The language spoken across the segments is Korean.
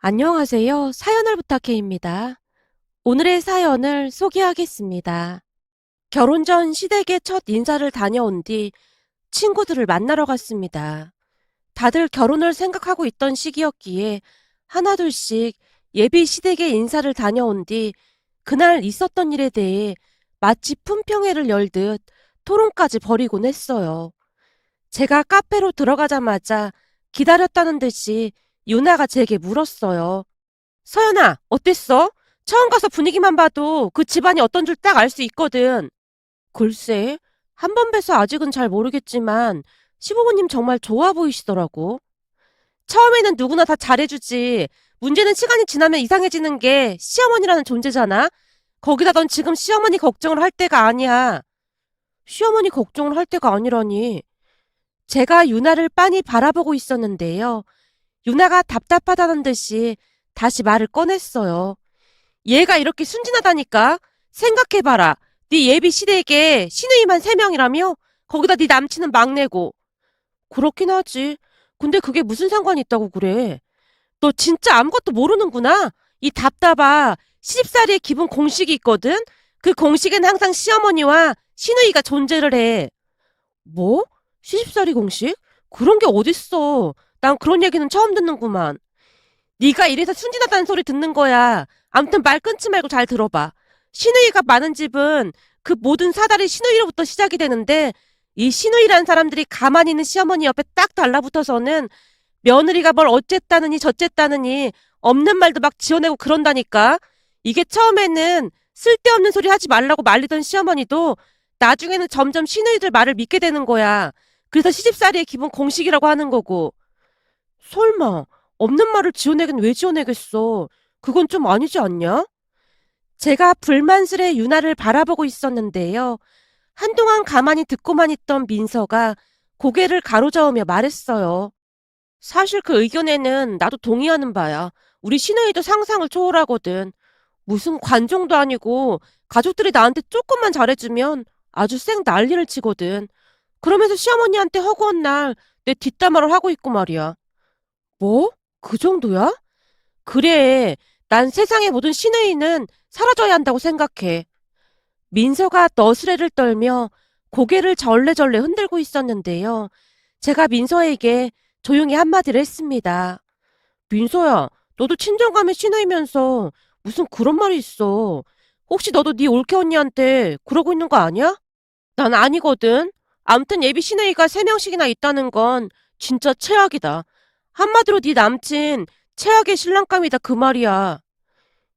안녕하세요. 사연을 부탁해입니다. 오늘의 사연을 소개하겠습니다. 결혼 전 시댁에 첫 인사를 다녀온 뒤 친구들을 만나러 갔습니다. 다들 결혼을 생각하고 있던 시기였기에 하나둘씩 예비 시댁에 인사를 다녀온 뒤 그날 있었던 일에 대해 마치 품평회를 열듯 토론까지 벌이곤 했어요. 제가 카페로 들어가자마자 기다렸다는 듯이 유나가 제게 물었어요. 서연아, 어땠어? 처음 가서 분위기만 봐도 그 집안이 어떤 줄 딱 알 수 있거든. 글쎄, 한 번 뵈서 아직은 잘 모르겠지만 시부모님 정말 좋아 보이시더라고. 처음에는 누구나 다 잘해주지. 문제는 시간이 지나면 이상해지는 게 시어머니라는 존재잖아. 거기다 넌 지금 시어머니 걱정을 할 때가 아니야. 시어머니 걱정을 할 때가 아니라니. 제가 유나를 빤히 바라보고 있었는데요. 유나가 답답하다는 듯이 다시 말을 꺼냈어요. 얘가 이렇게 순진하다니까? 생각해봐라. 네 예비 시댁에 시누이만 3명이라며? 거기다 네 남친은 막내고. 그렇긴 하지. 근데 그게 무슨 상관이 있다고 그래. 너 진짜 아무것도 모르는구나. 이 답답아. 시집살이의 기본 공식이 있거든? 그 공식엔 항상 시어머니와 시누이가 존재를 해. 뭐? 시집살이 공식? 그런 게 어딨어. 난 그런 얘기는 처음 듣는구만. 네가 이래서 순진하다는 소리 듣는 거야. 암튼 말 끊지 말고 잘 들어봐. 시누이가 많은 집은 그 모든 사달이 시누이로부터 시작이 되는데 이 시누이란 사람들이 가만히 있는 시어머니 옆에 딱 달라붙어서는 며느리가 뭘 어쨌다느니 저쨌다느니 없는 말도 막 지어내고 그런다니까. 이게 처음에는 쓸데없는 소리 하지 말라고 말리던 시어머니도 나중에는 점점 시누이들 말을 믿게 되는 거야. 그래서 시집살이의 기본 공식이라고 하는 거고. 설마 없는 말을 지어내긴 왜 지어내겠어. 그건 좀 아니지 않냐? 제가 불만스레 유나를 바라보고 있었는데요. 한동안 가만히 듣고만 있던 민서가 고개를 가로저으며 말했어요. 사실 그 의견에는 나도 동의하는 바야. 우리 시누이도 상상을 초월하거든. 무슨 관종도 아니고 가족들이 나한테 조금만 잘해주면 아주 쌩 난리를 치거든. 그러면서 시어머니한테 허구한 날 내 뒷담화를 하고 있고 말이야. 뭐? 그 정도야? 그래. 난 세상의 모든 시누이는 사라져야 한다고 생각해. 민서가 너스레를 떨며 고개를 절레절레 흔들고 있었는데요. 제가 민서에게 조용히 한마디를 했습니다. 민서야, 너도 친정감의 시누이면서 무슨 그런 말이 있어. 혹시 너도 네 올케 언니한테 그러고 있는 거 아니야? 난 아니거든. 암튼 예비 시누이가 3명씩이나 있다는 건 진짜 최악이다. 한마디로 네 남친 최악의 신랑감이다 그 말이야.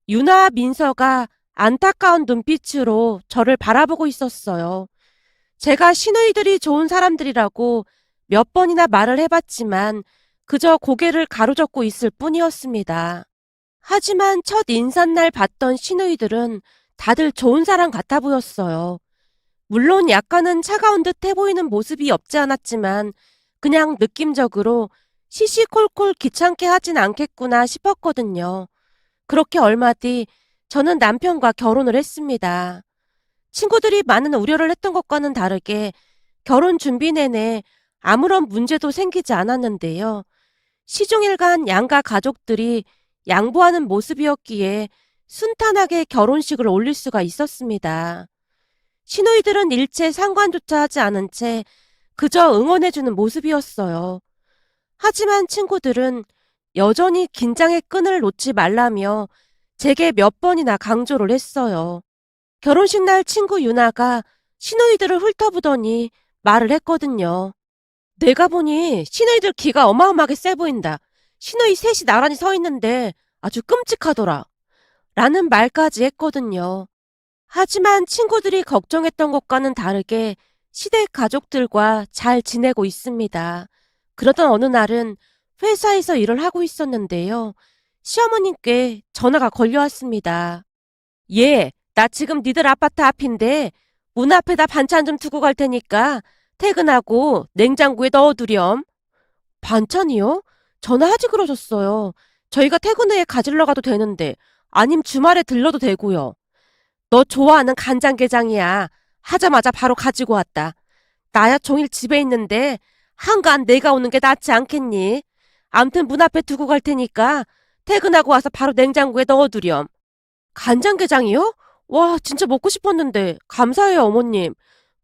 유나 민서가 안타까운 눈빛으로 저를 바라보고 있었어요. 제가 시누이들이 좋은 사람들이라고 몇 번이나 말을 해봤지만 그저 고개를 가로젓고 있을 뿐이었습니다. 하지만 첫 인사날 봤던 시누이들은 다들 좋은 사람 같아 보였어요. 물론 약간은 차가운 듯 해 보이는 모습이 없지 않았지만 그냥 느낌적으로 시시콜콜 귀찮게 하진 않겠구나 싶었거든요. 그렇게 얼마 뒤 저는 남편과 결혼을 했습니다. 친구들이 많은 우려를 했던 것과는 다르게 결혼 준비 내내 아무런 문제도 생기지 않았는데요. 시종일관 양가 가족들이 양보하는 모습이었기에 순탄하게 결혼식을 올릴 수가 있었습니다. 시누이들은 일체 상관조차 하지 않은 채 그저 응원해주는 모습이었어요. 하지만 친구들은 여전히 긴장의 끈을 놓지 말라며 제게 몇 번이나 강조를 했어요. 결혼식 날 친구 유나가 시누이들을 훑어보더니 말을 했거든요. 내가 보니 시누이들 기가 어마어마하게 세 보인다. 시누이 셋이 나란히 서 있는데 아주 끔찍하더라. 라는 말까지 했거든요. 하지만 친구들이 걱정했던 것과는 다르게 시댁 가족들과 잘 지내고 있습니다. 그러던 어느 날은 회사에서 일을 하고 있었는데요. 시어머님께 전화가 걸려왔습니다. 예, 나 지금 니들 아파트 앞인데 문 앞에다 반찬 좀 두고 갈 테니까 퇴근하고 냉장고에 넣어두렴. 반찬이요? 전화하지 그러셨어요. 저희가 퇴근 후에 가지러 가도 되는데 아님 주말에 들러도 되고요. 너 좋아하는 간장게장이야. 하자마자 바로 가지고 왔다. 나야 종일 집에 있는데 한간 내가 오는 게 낫지 않겠니? 암튼 문 앞에 두고 갈 테니까 퇴근하고 와서 바로 냉장고에 넣어두렴. 간장게장이요? 와, 진짜 먹고 싶었는데. 감사해요, 어머님.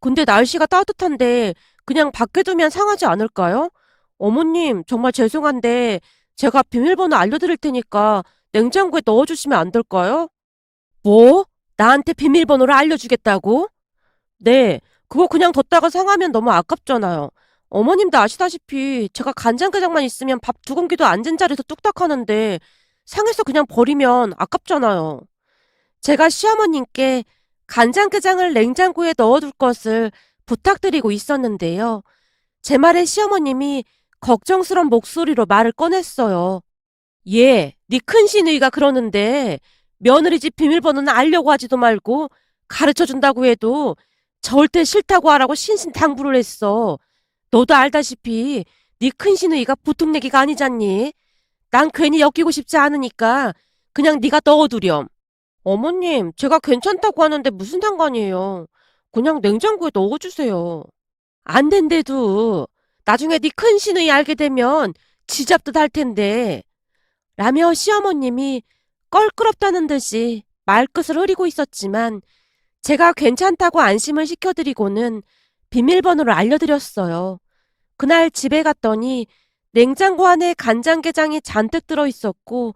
근데 날씨가 따뜻한데 그냥 밖에 두면 상하지 않을까요? 어머님, 정말 죄송한데 제가 비밀번호 알려드릴 테니까 냉장고에 넣어주시면 안 될까요? 뭐? 나한테 비밀번호를 알려주겠다고? 네, 그거 그냥 뒀다가 상하면 너무 아깝잖아요. 어머님도 아시다시피 제가 간장게장만 있으면 밥 두 공기도 앉은 자리에서 뚝딱 하는데 상해서 그냥 버리면 아깝잖아요. 제가 시어머님께 간장게장을 냉장고에 넣어둘 것을 부탁드리고 있었는데요. 제 말에 시어머님이 걱정스런 목소리로 말을 꺼냈어요. 예, 네 큰 시누이가 그러는데 며느리 집 비밀번호는 알려고 하지도 말고 가르쳐준다고 해도 절대 싫다고 하라고 신신당부를 했어. 너도 알다시피 네 큰 시누이가 보통 얘기가 아니잖니. 난 괜히 엮이고 싶지 않으니까 그냥 네가 넣어두렴. 어머님, 제가 괜찮다고 하는데 무슨 상관이에요. 그냥 냉장고에 넣어주세요. 안 된대도 나중에 네 큰 시누이 알게 되면 지잡듯 할 텐데. 라며 시어머님이 껄끄럽다는 듯이 말끝을 흐리고 있었지만 제가 괜찮다고 안심을 시켜드리고는 비밀번호를 알려드렸어요. 그날 집에 갔더니 냉장고 안에 간장게장이 잔뜩 들어있었고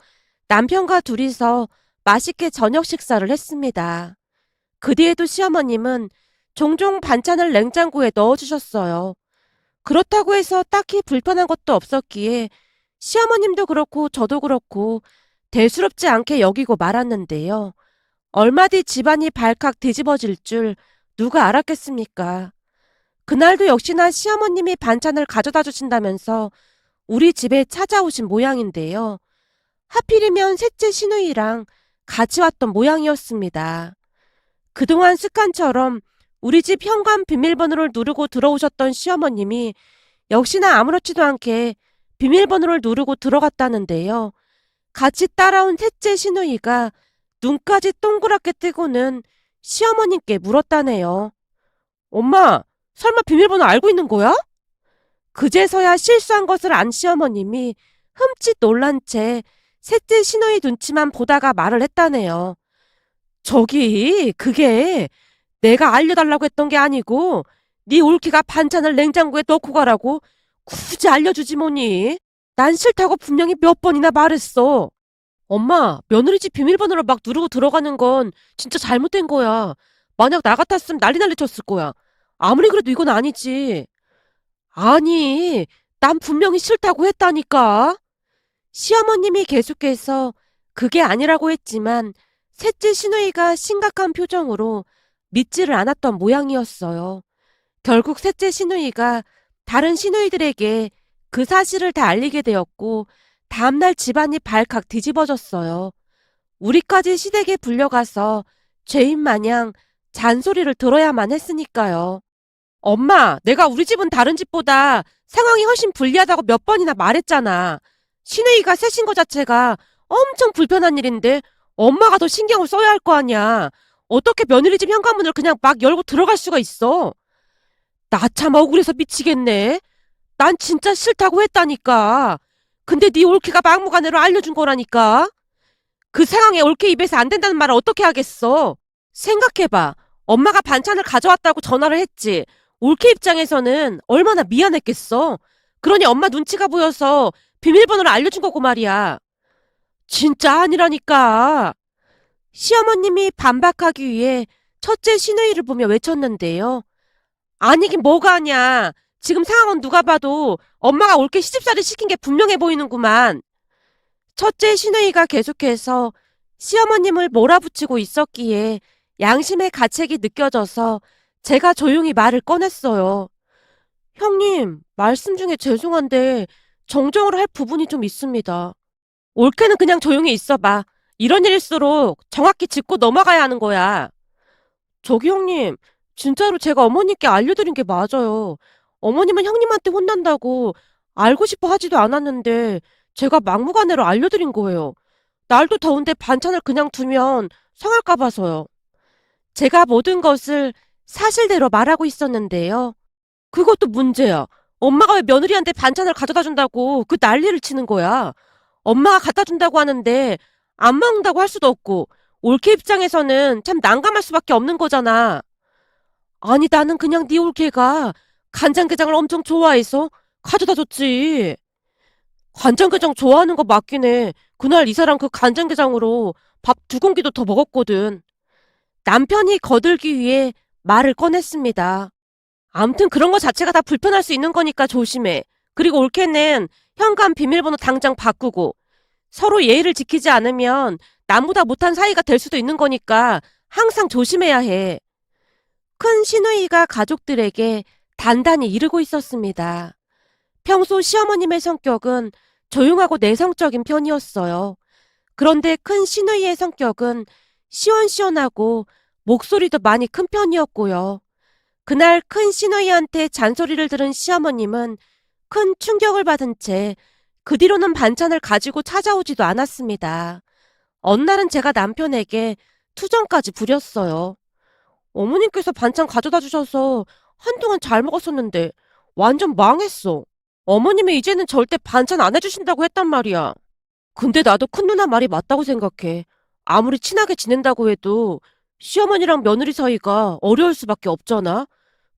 남편과 둘이서 맛있게 저녁 식사를 했습니다. 그 뒤에도 시어머님은 종종 반찬을 냉장고에 넣어주셨어요. 그렇다고 해서 딱히 불편한 것도 없었기에 시어머님도 그렇고 저도 그렇고 대수롭지 않게 여기고 말았는데요. 얼마 뒤 집안이 발칵 뒤집어질 줄 누가 알았겠습니까? 그날도 역시나 시어머님이 반찬을 가져다 주신다면서 우리 집에 찾아오신 모양인데요. 하필이면 셋째 시누이랑 같이 왔던 모양이었습니다. 그동안 습관처럼 우리 집 현관 비밀번호를 누르고 들어오셨던 시어머님이 역시나 아무렇지도 않게 비밀번호를 누르고 들어갔다는데요. 같이 따라온 셋째 시누이가 눈까지 동그랗게 뜨고는 시어머님께 물었다네요. 엄마, 설마 비밀번호 알고 있는 거야? 그제서야 실수한 것을 안 시어머님이 흠칫 놀란 채 셋째 시누이 눈치만 보다가 말을 했다네요. 저기, 그게 내가 알려달라고 했던 게 아니고 네 올케가 반찬을 냉장고에 넣고 가라고 굳이 알려주지 뭐니. 난 싫다고 분명히 몇 번이나 말했어. 엄마, 며느리 집 비밀번호를 막 누르고 들어가는 건 진짜 잘못된 거야. 만약 나 같았으면 난리 쳤을 거야. 아무리 그래도 이건 아니지. 아니, 난 분명히 싫다고 했다니까. 시어머님이 계속해서 그게 아니라고 했지만 셋째 시누이가 심각한 표정으로 믿지를 않았던 모양이었어요. 결국 셋째 시누이가 다른 시누이들에게 그 사실을 다 알리게 되었고 다음날 집안이 발칵 뒤집어졌어요. 우리까지 시댁에 불려가서 죄인 마냥 잔소리를 들어야만 했으니까요. 엄마, 내가 우리 집은 다른 집보다 상황이 훨씬 불리하다고 몇 번이나 말했잖아. 시누이가 셋인 것 자체가 엄청 불편한 일인데 엄마가 더 신경을 써야 할 거 아니야. 어떻게 며느리 집 현관문을 그냥 막 열고 들어갈 수가 있어? 나 참 억울해서 미치겠네. 난 진짜 싫다고 했다니까. 근데 네 올케가 막무가내로 알려준 거라니까. 그 상황에 올케 입에서 안 된다는 말을 어떻게 하겠어? 생각해봐. 엄마가 반찬을 가져왔다고 전화를 했지. 올케 입장에서는 얼마나 미안했겠어. 그러니 엄마 눈치가 보여서 비밀번호를 알려준 거고 말이야. 진짜 아니라니까. 시어머님이 반박하기 위해 첫째 시누이를 보며 외쳤는데요. 아니긴 뭐가 아냐. 지금 상황은 누가 봐도 엄마가 올케 시집살이 시킨 게 분명해 보이는구만. 첫째 시누이가 계속해서 시어머님을 몰아붙이고 있었기에 양심의 가책이 느껴져서 제가 조용히 말을 꺼냈어요. 형님, 말씀 중에 죄송한데 정정을 할 부분이 좀 있습니다. 올케는 그냥 조용히 있어봐. 이런 일일수록 정확히 짚고 넘어가야 하는 거야. 저기 형님, 진짜로 제가 어머님께 알려드린 게 맞아요. 어머님은 형님한테 혼난다고 알고 싶어 하지도 않았는데 제가 막무가내로 알려드린 거예요. 날도 더운데 반찬을 그냥 두면 상할까 봐서요. 제가 모든 것을 사실대로 말하고 있었는데요. 그것도 문제야. 엄마가 왜 며느리한테 반찬을 가져다 준다고 그 난리를 치는 거야. 엄마가 갖다 준다고 하는데 안 먹는다고 할 수도 없고 올케 입장에서는 참 난감할 수밖에 없는 거잖아. 아니 나는 그냥 네 올케가 간장게장을 엄청 좋아해서 가져다 줬지. 간장게장 좋아하는 거 맞긴 해. 그날 이사랑 그 간장게장으로 밥 2공기도 더 먹었거든. 남편이 거들기 위해 말을 꺼냈습니다. 암튼 그런 거 자체가 다 불편할 수 있는 거니까 조심해. 그리고 올케는 현관 비밀번호 당장 바꾸고 서로 예의를 지키지 않으면 남보다 못한 사이가 될 수도 있는 거니까 항상 조심해야 해. 큰 시누이가 가족들에게 단단히 이르고 있었습니다. 평소 시어머님의 성격은 조용하고 내성적인 편이었어요. 그런데 큰 시누이의 성격은 시원시원하고 목소리도 많이 큰 편이었고요. 그날 큰 시누이한테 잔소리를 들은 시어머님은 큰 충격을 받은 채 그 뒤로는 반찬을 가지고 찾아오지도 않았습니다. 어느 날은 제가 남편에게 투정까지 부렸어요. 어머님께서 반찬 가져다 주셔서 한동안 잘 먹었었는데 완전 망했어. 어머님이 이제는 절대 반찬 안 해주신다고 했단 말이야. 근데 나도 큰 누나 말이 맞다고 생각해. 아무리 친하게 지낸다고 해도 시어머니랑 며느리 사이가 어려울 수밖에 없잖아.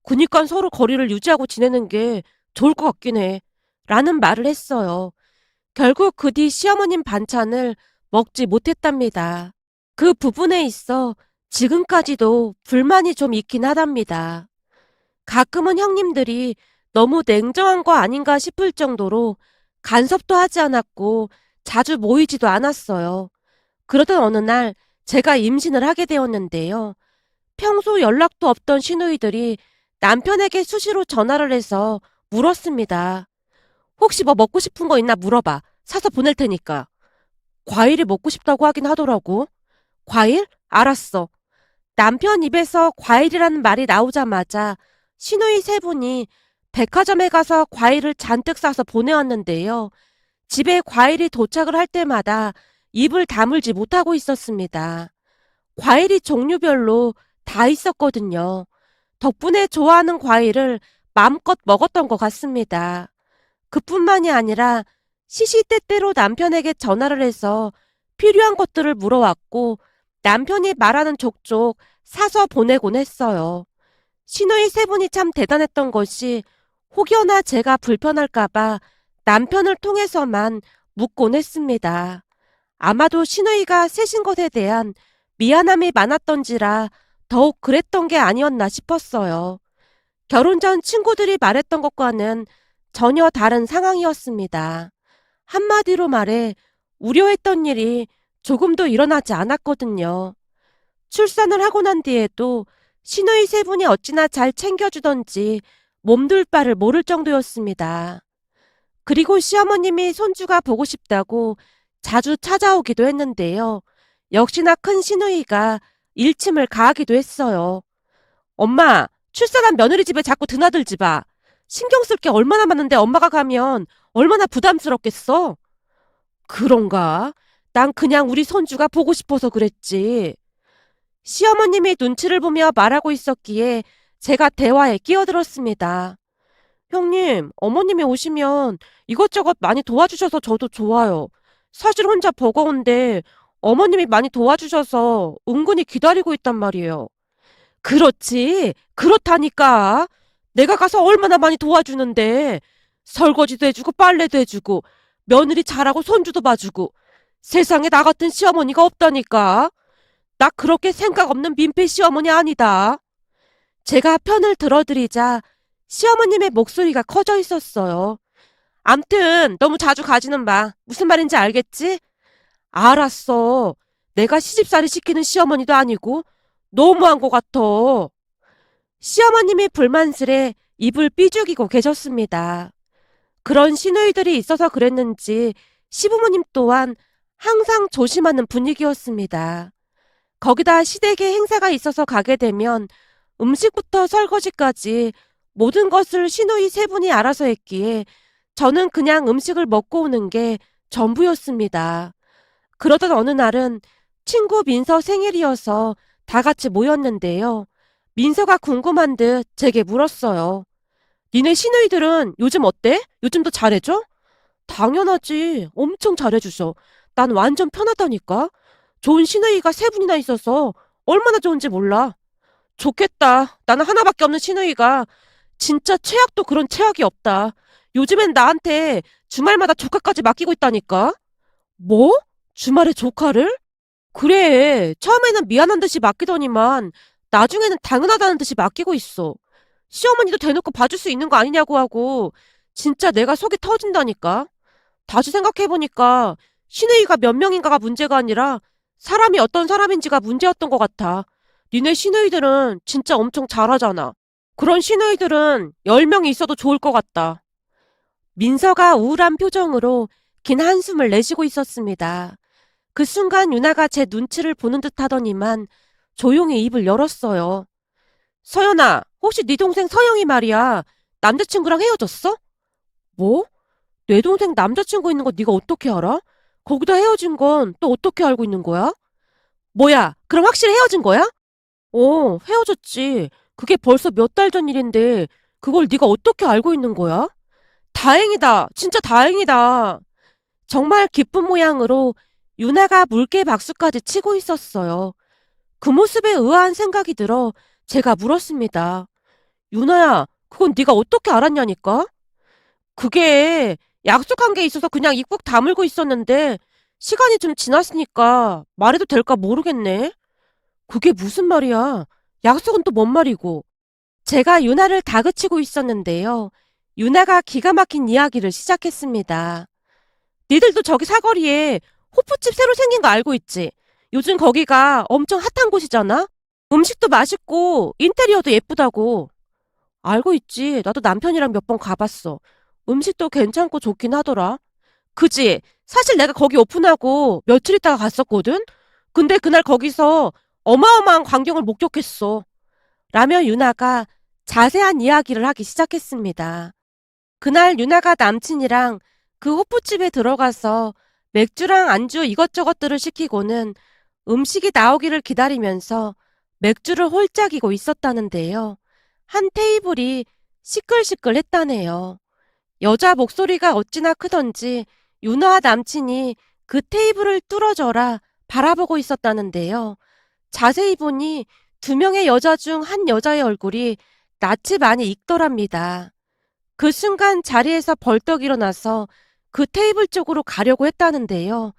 그니까 서로 거리를 유지하고 지내는 게 좋을 것 같긴 해. 라는 말을 했어요. 결국 그 뒤 시어머님 반찬을 먹지 못했답니다. 그 부분에 있어 지금까지도 불만이 좀 있긴 하답니다. 가끔은 형님들이 너무 냉정한 거 아닌가 싶을 정도로 간섭도 하지 않았고 자주 모이지도 않았어요. 그러던 어느 날 제가 임신을 하게 되었는데요. 평소 연락도 없던 시누이들이 남편에게 수시로 전화를 해서 물었습니다. 혹시 뭐 먹고 싶은 거 있나 물어봐. 사서 보낼 테니까. 과일이 먹고 싶다고 하긴 하더라고. 과일? 알았어. 남편 입에서 과일이라는 말이 나오자마자 시누이 3분이 백화점에 가서 과일을 잔뜩 싸서 보내왔는데요. 집에 과일이 도착을 할 때마다 입을 다물지 못하고 있었습니다. 과일이 종류별로 다 있었거든요. 덕분에 좋아하는 과일을 마음껏 먹었던 것 같습니다. 그뿐만이 아니라 시시때때로 남편에게 전화를 해서 필요한 것들을 물어왔고 남편이 말하는 족족 사서 보내곤 했어요. 시누이 3분이 참 대단했던 것이 혹여나 제가 불편할까봐 남편을 통해서만 묻곤 했습니다. 아마도 시누이가 세신 것에 대한 미안함이 많았던지라 더욱 그랬던 게 아니었나 싶었어요. 결혼 전 친구들이 말했던 것과는 전혀 다른 상황이었습니다. 한마디로 말해 우려했던 일이 조금도 일어나지 않았거든요. 출산을 하고 난 뒤에도 시누이 3분이 어찌나 잘 챙겨주던지 몸둘 바를 모를 정도였습니다. 그리고 시어머님이 손주가 보고 싶다고 자주 찾아오기도 했는데요. 역시나 큰 시누이가 일침을 가하기도 했어요. 엄마, 출산한 며느리 집에 자꾸 드나들지 마. 신경 쓸 게 얼마나 많은데 엄마가 가면 얼마나 부담스럽겠어? 그런가? 난 그냥 우리 손주가 보고 싶어서 그랬지. 시어머님이 눈치를 보며 말하고 있었기에 제가 대화에 끼어들었습니다. 형님, 어머님이 오시면 이것저것 많이 도와주셔서 저도 좋아요. 사실 혼자 버거운데 어머님이 많이 도와주셔서 은근히 기다리고 있단 말이에요. 그렇지. 그렇다니까. 내가 가서 얼마나 많이 도와주는데. 설거지도 해주고 빨래도 해주고 며느리 잘하고 손주도 봐주고 세상에 나 같은 시어머니가 없다니까. 나 그렇게 생각 없는 민폐 시어머니 아니다. 제가 편을 들어드리자 시어머님의 목소리가 커져 있었어요. 암튼 너무 자주 가지는 마. 무슨 말인지 알겠지? 알았어. 내가 시집살이 시키는 시어머니도 아니고 너무한 것 같아. 시어머님이 불만스레 입을 삐죽이고 계셨습니다. 그런 시누이들이 있어서 그랬는지 시부모님 또한 항상 조심하는 분위기였습니다. 거기다 시댁에 행사가 있어서 가게 되면 음식부터 설거지까지 모든 것을 시누이 3분이 알아서 했기에 저는 그냥 음식을 먹고 오는 게 전부였습니다. 그러던 어느 날은 친구 민서 생일이어서 다 같이 모였는데요. 민서가 궁금한 듯 제게 물었어요. 니네 시누이들은 요즘 어때? 요즘도 잘해줘? 당연하지. 엄청 잘해주셔. 난 완전 편하다니까. 좋은 시누이가 세 분이나 있어서 얼마나 좋은지 몰라. 좋겠다. 나는 하나밖에 없는 시누이가 진짜 최악도 그런 최악이 없다. 요즘엔 나한테 주말마다 조카까지 맡기고 있다니까. 뭐? 주말에 조카를? 그래. 처음에는 미안한 듯이 맡기더니만 나중에는 당연하다는 듯이 맡기고 있어. 시어머니도 대놓고 봐줄 수 있는 거 아니냐고 하고 진짜 내가 속이 터진다니까. 다시 생각해보니까 시누이가 몇 명인가가 문제가 아니라 사람이 어떤 사람인지가 문제였던 것 같아. 니네 시누이들은 진짜 엄청 잘하잖아. 그런 시누이들은 10명이 있어도 좋을 것 같다. 민서가 우울한 표정으로 긴 한숨을 내쉬고 있었습니다. 그 순간 유나가 제 눈치를 보는 듯 하더니만 조용히 입을 열었어요. 서연아, 혹시 네 동생 서영이 말이야. 남자친구랑 헤어졌어? 뭐? 내 동생 남자친구 있는 거 네가 어떻게 알아? 거기다 헤어진 건 또 어떻게 알고 있는 거야? 뭐야, 그럼 확실히 헤어진 거야? 헤어졌지. 그게 벌써 몇 달 전 일인데 그걸 네가 어떻게 알고 있는 거야? 다행이다. 진짜 다행이다. 정말 기쁜 모양으로 유나가 물개 박수까지 치고 있었어요. 그 모습에 의아한 생각이 들어 제가 물었습니다. 유나야, 그건 네가 어떻게 알았냐니까? 그게 약속한 게 있어서 그냥 입국 다물고 있었는데 시간이 좀 지났으니까 말해도 될까 모르겠네. 그게 무슨 말이야? 약속은 또 뭔 말이고? 제가 유나를 다그치고 있었는데요. 유나가 기가 막힌 이야기를 시작했습니다. 니들도 저기 사거리에 호프집 새로 생긴 거 알고 있지? 요즘 거기가 엄청 핫한 곳이잖아? 음식도 맛있고 인테리어도 예쁘다고. 알고 있지. 나도 남편이랑 몇 번 가봤어. 음식도 괜찮고 좋긴 하더라. 그지? 사실 내가 거기 오픈하고 며칠 있다가 갔었거든? 근데 그날 거기서 어마어마한 광경을 목격했어. 라며 유나가 자세한 이야기를 하기 시작했습니다. 그날 유나가 남친이랑 그 호프집에 들어가서 맥주랑 안주 이것저것들을 시키고는 음식이 나오기를 기다리면서 맥주를 홀짝이고 있었다는데요. 한 테이블이 시끌시끌했다네요. 여자 목소리가 어찌나 크던지 유나와 남친이 그 테이블을 뚫어져라 바라보고 있었다는데요. 자세히 보니 두 명의 여자 중 한 여자의 얼굴이 낯이 많이 익더랍니다. 그 순간 자리에서 벌떡 일어나서 그 테이블 쪽으로 가려고 했다는데요.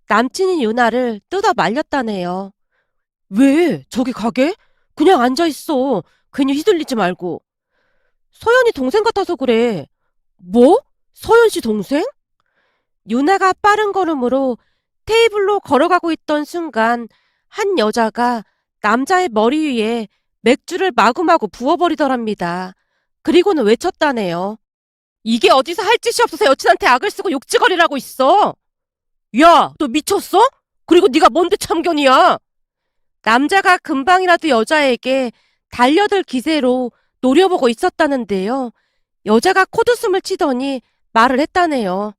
남친인 유나를 뜯어 말렸다네요. 왜? 저기 가게? 그냥 앉아있어. 괜히 휘둘리지 말고. 서연이 동생 같아서 그래. 뭐? 서연 씨 동생? 유나가 빠른 걸음으로 테이블로 걸어가고 있던 순간 한 여자가 남자의 머리 위에 맥주를 마구마구 부어버리더랍니다. 그리고는 외쳤다네요. 이게 어디서 할 짓이 없어서 여친한테 악을 쓰고 욕지거리라고 있어. 야, 너 미쳤어? 그리고 네가 뭔데 참견이야? 남자가 금방이라도 여자에게 달려들 기세로 노려보고 있었다는데요. 여자가 코웃음을 치더니 말을 했다네요.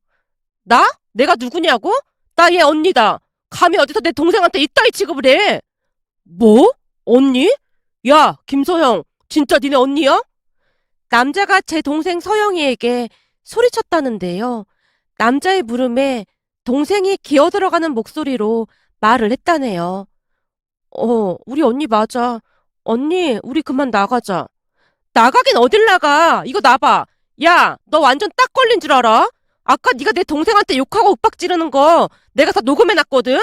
나? 내가 누구냐고? 나 얘 언니다. 감히 어디서 내 동생한테 이따위 취급을 해? 뭐? 언니? 야, 김서영, 진짜 니네 언니야? 남자가 제 동생 서영이에게 소리쳤다는데요. 남자의 물음에 동생이 기어들어가는 목소리로 말을 했다네요. 우리 언니 맞아. 언니, 우리 그만 나가자. 나가긴 어딜 나가. 이거 나봐. 야, 너 완전 딱 걸린 줄 알아? 아까 네가 내 동생한테 욕하고 윽박 지르는 거 내가 다 녹음해놨거든?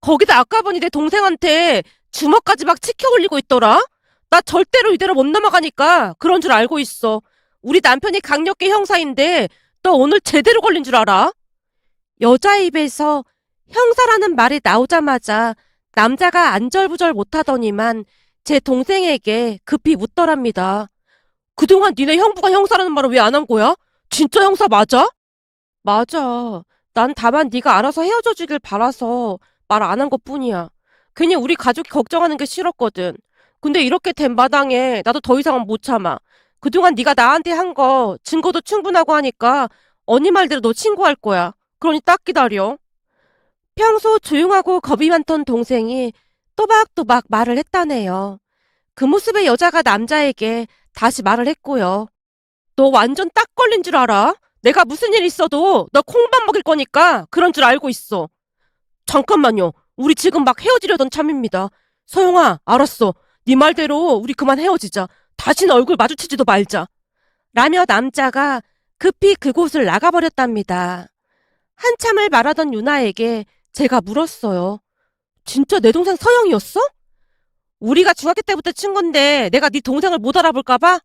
거기다 아까 보니 내 동생한테 주먹까지 막 치켜 올리고 있더라? 나 절대로 이대로 못 넘어가니까 그런 줄 알고 있어. 우리 남편이 강력계 형사인데 너 오늘 제대로 걸린 줄 알아? 여자 입에서 형사라는 말이 나오자마자 남자가 안절부절 못하더니만 제 동생에게 급히 묻더랍니다. 그동안 니네 형부가 형사라는 말을 왜 안 한 거야? 진짜 형사 맞아? 맞아. 난 다만 네가 알아서 헤어져 주길 바라서 말 안 한 것뿐이야. 괜히 우리 가족이 걱정하는 게 싫었거든. 근데 이렇게 된 마당에 나도 더 이상은 못 참아. 그동안 네가 나한테 한 거 증거도 충분하고 하니까 언니 말대로 너 신고할 거야. 그러니 딱 기다려. 평소 조용하고 겁이 많던 동생이 또박또박 말을 했다네요. 그 모습의 여자가 남자에게 다시 말을 했고요. 너 완전 딱 걸린 줄 알아? 내가 무슨 일 있어도 너 콩밥 먹일 거니까 그런 줄 알고 있어. 잠깐만요. 우리 지금 막 헤어지려던 참입니다. 서영아, 알았어. 네 말대로 우리 그만 헤어지자. 다시는 얼굴 마주치지도 말자. 라며 남자가 급히 그곳을 나가버렸답니다. 한참을 말하던 유나에게 제가 물었어요. 진짜 내 동생 서영이었어? 우리가 중학교 때부터 친 건데 내가 네 동생을 못 알아볼까 봐?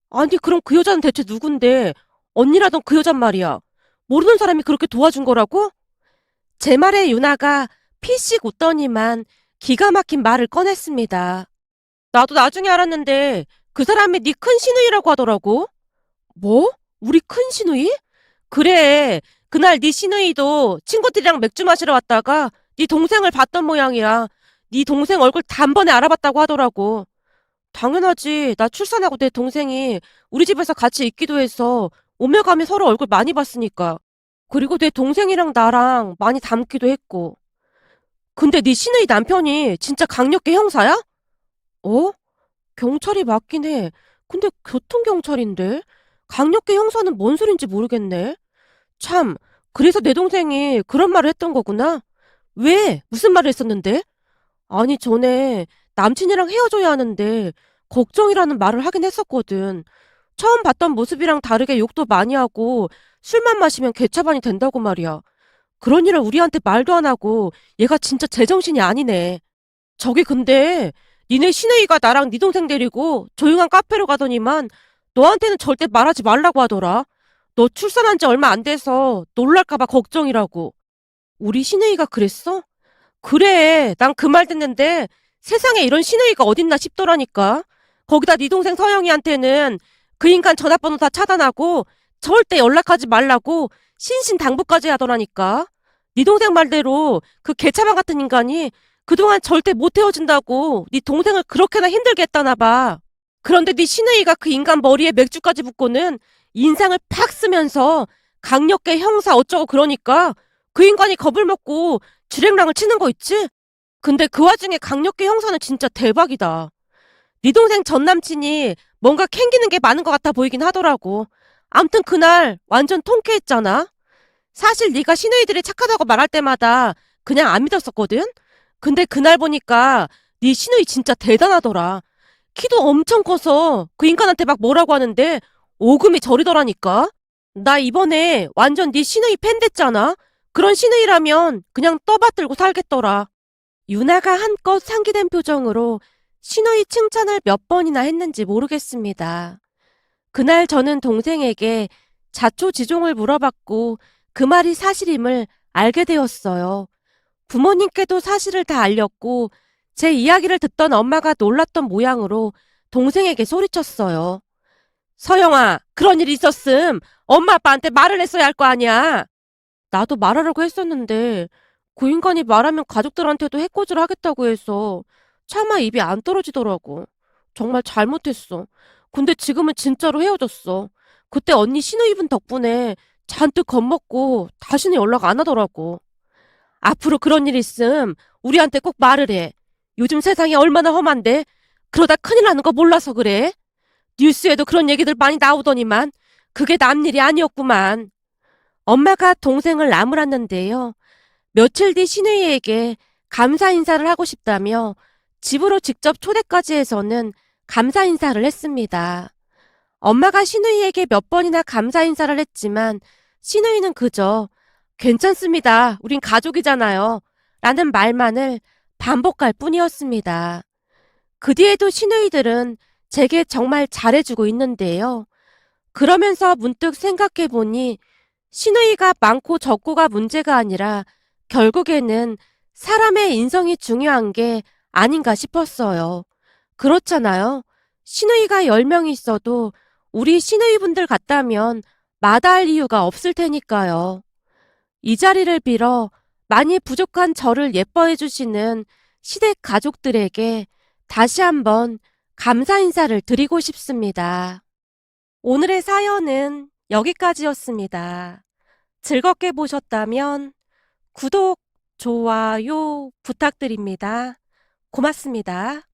아니 그럼 그 여자는 대체 누군데? 언니라던 그 여잔 말이야. 모르는 사람이 그렇게 도와준 거라고? 제 말에 유나가 피식 웃더니만 기가 막힌 말을 꺼냈습니다. 나도 나중에 알았는데 그 사람이 네 큰 시누이라고 하더라고. 뭐? 우리 큰 시누이? 그래. 그날 네 시누이도 친구들이랑 맥주 마시러 왔다가 네 동생을 봤던 모양이야. 네 동생 얼굴 단번에 알아봤다고 하더라고. 당연하지. 나 출산하고 내 동생이 우리 집에서 같이 있기도 해서 오며 가며 서로 얼굴 많이 봤으니까. 그리고 내 동생이랑 나랑 많이 닮기도 했고. 근데 네 시누이 남편이 진짜 강력계 형사야? 어? 경찰이 맞긴 해. 근데 교통경찰인데? 강력계 형사는 뭔 소린지 모르겠네. 참, 그래서 내 동생이 그런 말을 했던 거구나. 왜? 무슨 말을 했었는데? 아니, 전에 남친이랑 헤어져야 하는데 걱정이라는 말을 하긴 했었거든. 처음 봤던 모습이랑 다르게 욕도 많이 하고 술만 마시면 개차반이 된다고 말이야. 그런 일을 우리한테 말도 안 하고 얘가 진짜 제정신이 아니네. 저기 근데 니네 시누이가 나랑 네 동생 데리고 조용한 카페로 가더니만 너한테는 절대 말하지 말라고 하더라. 너 출산한 지 얼마 안 돼서 놀랄까 봐 걱정이라고. 우리 시누이가 그랬어? 그래. 난 그 말 듣는데 세상에 이런 시누이가 어딨나 싶더라니까. 거기다 네 동생 서영이한테는 그 인간 전화번호 다 차단하고 절대 연락하지 말라고 신신당부까지 하더라니까. 네 동생 말대로 그 개차반 같은 인간이 그동안 절대 못 헤어진다고 네 동생을 그렇게나 힘들게 했다나 봐. 그런데 네 시누이가 그 인간 머리에 맥주까지 붓고는 인상을 팍 쓰면서 강력계 형사 어쩌고 그러니까 그 인간이 겁을 먹고 주랭랑을 치는 거 있지? 근데 그 와중에 강력계 형사는 진짜 대박이다. 네 동생 전 남친이 뭔가 캥기는 게 많은 것 같아 보이긴 하더라고. 암튼 그날 완전 통쾌했잖아. 사실 네가 시누이들이 착하다고 말할 때마다 그냥 안 믿었었거든? 근데 그날 보니까 네 시누이 진짜 대단하더라. 키도 엄청 커서 그 인간한테 막 뭐라고 하는데 오금이 저리더라니까. 나 이번에 완전 네 시누이 팬 됐잖아. 그런 시누이라면 그냥 떠받들고 살겠더라. 유나가 한껏 상기된 표정으로 시누이 칭찬을 몇 번이나 했는지 모르겠습니다. 그날 저는 동생에게 자초지종을 물어봤고 그 말이 사실임을 알게 되었어요. 부모님께도 사실을 다 알렸고 제 이야기를 듣던 엄마가 놀랐던 모양으로 동생에게 소리쳤어요. 서영아, 그런 일 있었음. 엄마 아빠한테 말을 했어야 할 거 아니야. 나도 말하려고 했었는데 그 인간이 말하면 가족들한테도 해코지를 하겠다고 해서 차마 입이 안 떨어지더라고. 정말 잘못했어. 근데 지금은 진짜로 헤어졌어. 그때 언니 신우이분 덕분에 잔뜩 겁먹고 다시는 연락 안 하더라고. 앞으로 그런 일 있음 우리한테 꼭 말을 해. 요즘 세상이 얼마나 험한데 그러다 큰일 나는 거 몰라서 그래. 뉴스에도 그런 얘기들 많이 나오더니만 그게 남 일이 아니었구만. 엄마가 동생을 나무랐는데요. 며칠 뒤 신우이에게 감사 인사를 하고 싶다며 집으로 직접 초대까지 해서는 감사 인사를 했습니다. 엄마가 신우이에게 몇 번이나 감사 인사를 했지만 신우이는 그저 괜찮습니다. 우린 가족이잖아요. 라는 말만을 반복할 뿐이었습니다. 그 뒤에도 신우이들은 제게 정말 잘해주고 있는데요. 그러면서 문득 생각해보니 시누이가 많고 적고가 문제가 아니라 결국에는 사람의 인성이 중요한 게 아닌가 싶었어요. 그렇잖아요. 시누이가 10명이 있어도 우리 시누이분들 같다면 마다할 이유가 없을 테니까요. 이 자리를 빌어 많이 부족한 저를 예뻐해 주시는 시댁 가족들에게 다시 한번 감사 인사를 드리고 싶습니다. 오늘의 사연은 여기까지였습니다. 즐겁게 보셨다면 구독, 좋아요 부탁드립니다. 고맙습니다.